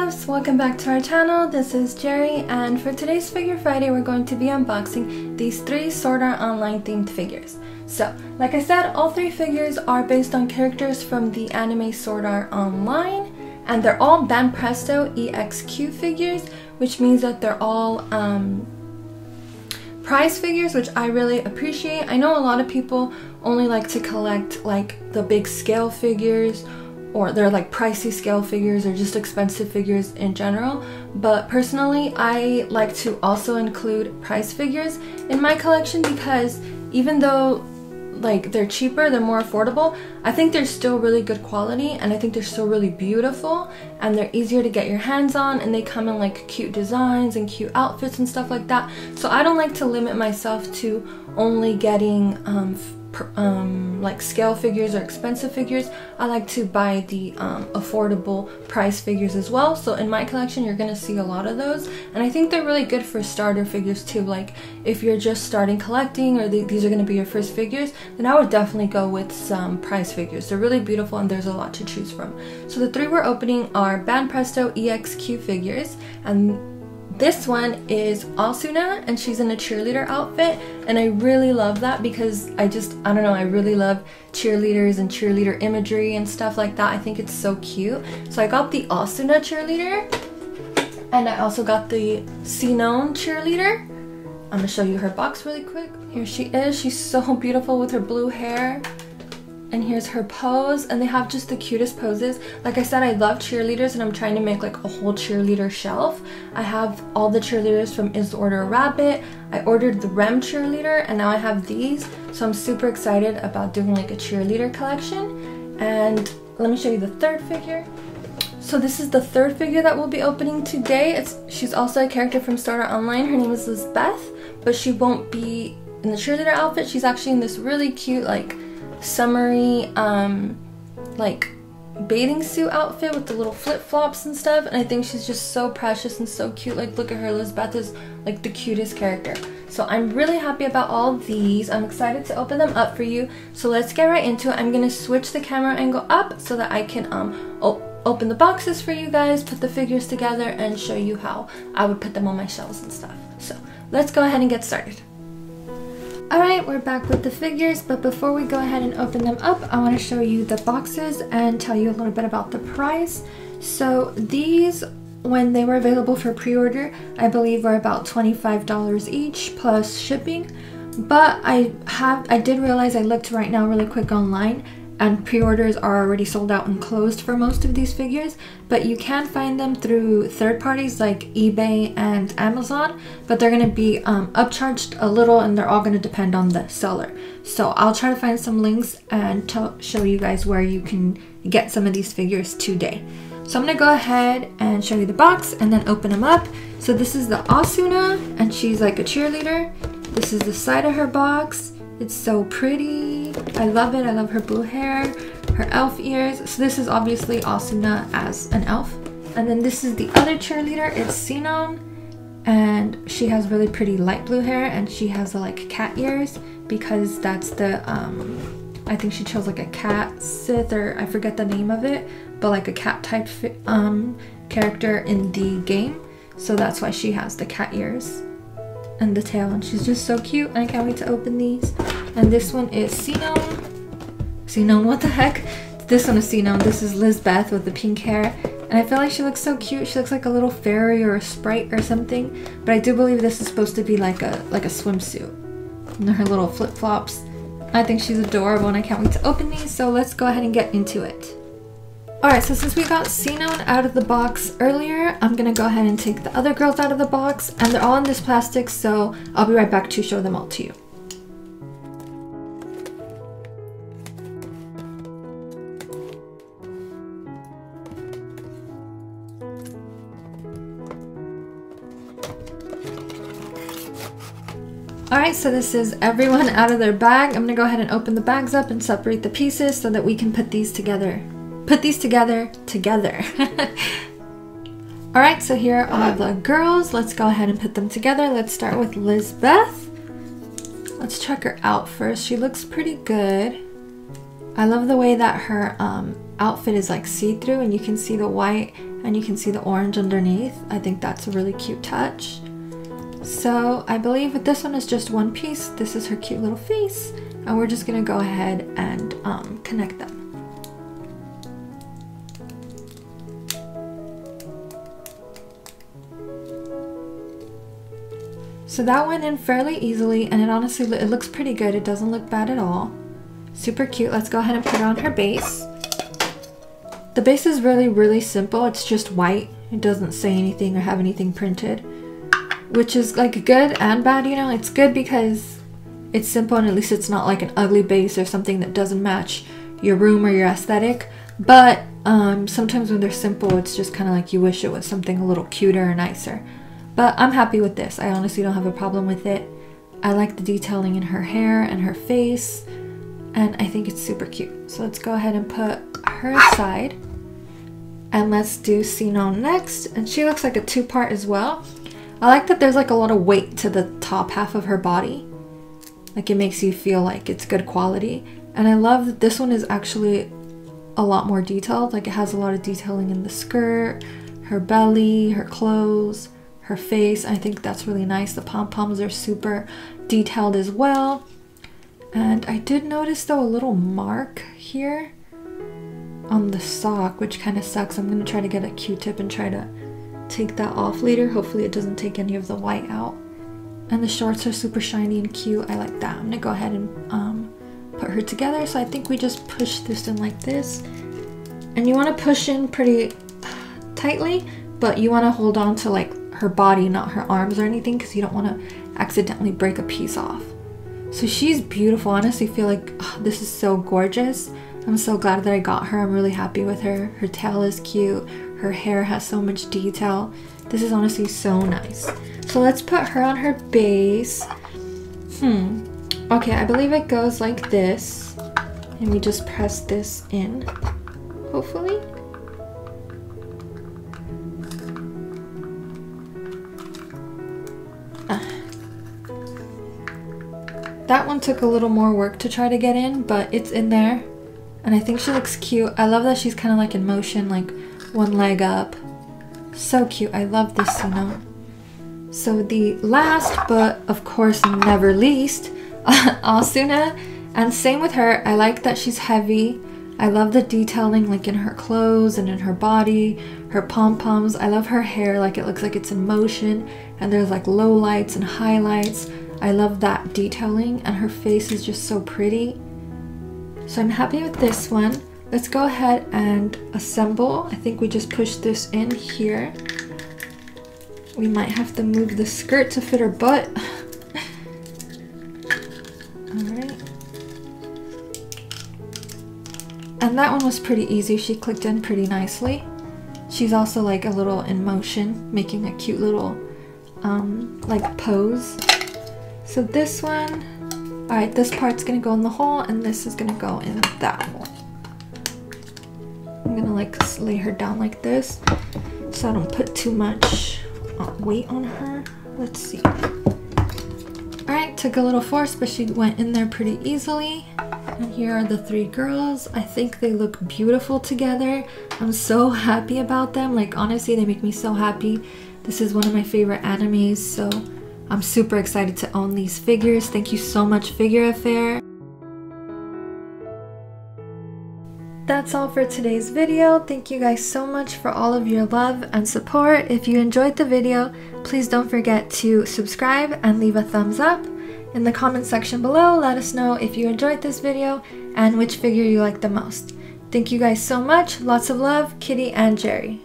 loves, welcome back to our channel. This is Jerry, and for today's Figure Friday we're going to be unboxing these 3 Sword Art Online themed figures. So, like I said, all 3 figures are based on characters from the anime Sword Art Online, and they're all Banpresto EXQ figures, which means that they're all prize figures, which I really appreciate. I know a lot of people only like to collect like the big scale figures, or they're like pricey scale figures, or just expensive figures in general, but personally I like to also include prize figures in my collection because even though like they're cheaper, they're more affordable, I think they're still really good quality, and I think they're still really beautiful, and they're easier to get your hands on, and they come in like cute designs and cute outfits and stuff like that. So I don't like to limit myself to only getting like scale figures or expensive figures. I like to buy the affordable price figures as well. So in my collection you're gonna see a lot of those, and I think they're really good for starter figures too. Like if you're just starting collecting, or these are gonna be your first figures, then I would definitely go with some price figures. They're really beautiful and there's a lot to choose from. So the 3 we're opening are Banpresto EXQ figures, and this one is Asuna, and she's in a cheerleader outfit, and I really love that because I don't know, I really love cheerleaders and cheerleader imagery and stuff like that. I think it's so cute. So I got the Asuna cheerleader, and I also got the Sinon cheerleader. I'm gonna show you her box really quick. Here she is. She's so beautiful with her blue hair. And here's her pose, and they have just the cutest poses. Like I said, I love cheerleaders, and I'm trying to make like a whole cheerleader shelf. I have all the cheerleaders from Is the Order a Rabbit. I ordered the Rem cheerleader, and now I have these. So I'm super excited about doing like a cheerleader collection. And let me show you the 3rd figure. So this is the 3rd figure that we'll be opening today. She's also a character from Sword Art Online. Her name is Lisbeth, but she won't be in the cheerleader outfit. She's actually in this really cute like summery like bathing suit outfit with the little flip-flops and stuff, and I think she's just so precious and so cute. Like look at her, Lisbeth is like the cutest character. So I'm really happy about all these. I'm excited to open them up for you. So let's get right into it. I'm gonna switch the camera angle up so that I can open the boxes for you guys, put the figures together, and show you how I would put them on my shelves and stuff. So let's go ahead and get started. Alright, we're back with the figures, but before we go ahead and open them up, I want to show you the boxes and tell you a little bit about the price. So these, when they were available for pre-order, I believe were about $25 each plus shipping, but I did realize, I looked right now really quick online, and pre-orders are already sold out and closed for most of these figures, but you can find them through third parties like eBay and Amazon, but they're going to be upcharged a little, and they're all going to depend on the seller. So I'll try to find some links and show you guys where you can get some of these figures today. So I'm going to go ahead and show you the box and then open them up. So this is the Asuna, and she's like a cheerleader. This is the side of her box. It's so pretty. I love it. I love her blue hair, her elf ears. So this is obviously Asuna as an elf. And then this is the other cheerleader. It's Sinon, and she has really pretty light blue hair, and she has like cat ears because that's the I think she chose like a cat Sith, or I forget the name of it, but like a cat type character in the game. So that's why she has the cat ears and the tail, and she's just so cute, and I can't wait to open these. And this one is Sinon, what the heck? This one is Sinon. This is Lisbeth with the pink hair, and I feel like she looks so cute. She looks like a little fairy or a sprite or something, but I do believe this is supposed to be like a swimsuit. And her little flip-flops. I think she's adorable, and I can't wait to open these, so let's go ahead and get into it. Alright, so since we got Sinon out of the box earlier, I'm gonna go ahead and take the other girls out of the box, and they're all in this plastic, so I'll be right back to show them all to you. Alright, so this is everyone out of their bag. I'm gonna go ahead and open the bags up and separate the pieces so that we can put these together. Alright, so here are the girls. Let's go ahead and put them together. Let's start with Lisbeth. Let's check her out first. She looks pretty good. I love the way that her outfit is like see-through, and you can see the white and you can see the orange underneath. I think that's a really cute touch. So I believe this one is just one piece. This is her cute little face, and we're just gonna go ahead and connect them. So that went in fairly easily, and it looks pretty good. It doesn't look bad at all. Super cute. Let's go ahead and put it on her base. The base is really simple. It's just white. It doesn't say anything or have anything printed, which is like good and bad, you know. It's good because it's simple and at least it's not like an ugly base or something that doesn't match your room or your aesthetic. But sometimes when they're simple, it's just kind of like you wish it was something a little cuter or nicer. But I'm happy with this. I honestly don't have a problem with it. I like the detailing in her hair and her face, and I think it's super cute. So let's go ahead and put her aside. And let's do Sinon next. And she looks like a two-part as well. I like that there's like a lot of weight to the top half of her body. Like it makes you feel like it's good quality. And I love that this one is actually a lot more detailed. Like it has a lot of detailing in the skirt, her belly, her clothes, her face. I think that's really nice. The pom-poms are super detailed as well. And I did notice though a little mark here on the sock, which kind of sucks. I'm gonna try to get a Q-tip and try to take that off later. Hopefully it doesn't take any of the white out. And the shorts are super shiny and cute. I like that. I'm gonna go ahead and put her together. So I think we just push this in like this. And you wanna push in pretty tightly, but you wanna hold on to like her body, not her arms or anything, because you don't want to accidentally break a piece off. So she's beautiful. I honestly feel like this is so gorgeous. I'm so glad that I got her. I'm really happy with her. Her tail is cute. Her hair has so much detail. This is honestly so nice. So let's put her on her base. Okay, I believe it goes like this, and we just press this in, hopefully. That one took a little more work to try to get in, but it's in there. And I think she looks cute. I love that she's kind of like in motion, like one leg up. So cute. I love this, you know. So the last, but of course never least, Asuna. And same with her. I like that she's heavy. I love the detailing like in her clothes and in her body, her pom-poms. I love her hair, like it looks like it's in motion, and there's like low lights and highlights. I love that detailing, and her face is just so pretty. So I'm happy with this one. Let's go ahead and assemble. I think we just push this in here. We might have to move the skirt to fit her butt. Alright. And that one was pretty easy. She clicked in pretty nicely. She's also like a little in motion, making a cute little like pose. So this one, all right, this part's gonna go in the hole and this is gonna go in that hole. I'm gonna like lay her down like this so I don't put too much weight on her. Let's see. All right, took a little force, but she went in there pretty easily. And here are the three girls. I think they look beautiful together. I'm so happy about them. Like honestly, they make me so happy. This is one of my favorite animes, so I'm super excited to own these figures. Thank you so much, Figure Affair. That's all for today's video. Thank you guys so much for all of your love and support. If you enjoyed the video, please don't forget to subscribe and leave a thumbs up. In the comment section below, let us know if you enjoyed this video and which figure you like the most. Thank you guys so much. Lots of love, Kitty and Jerry.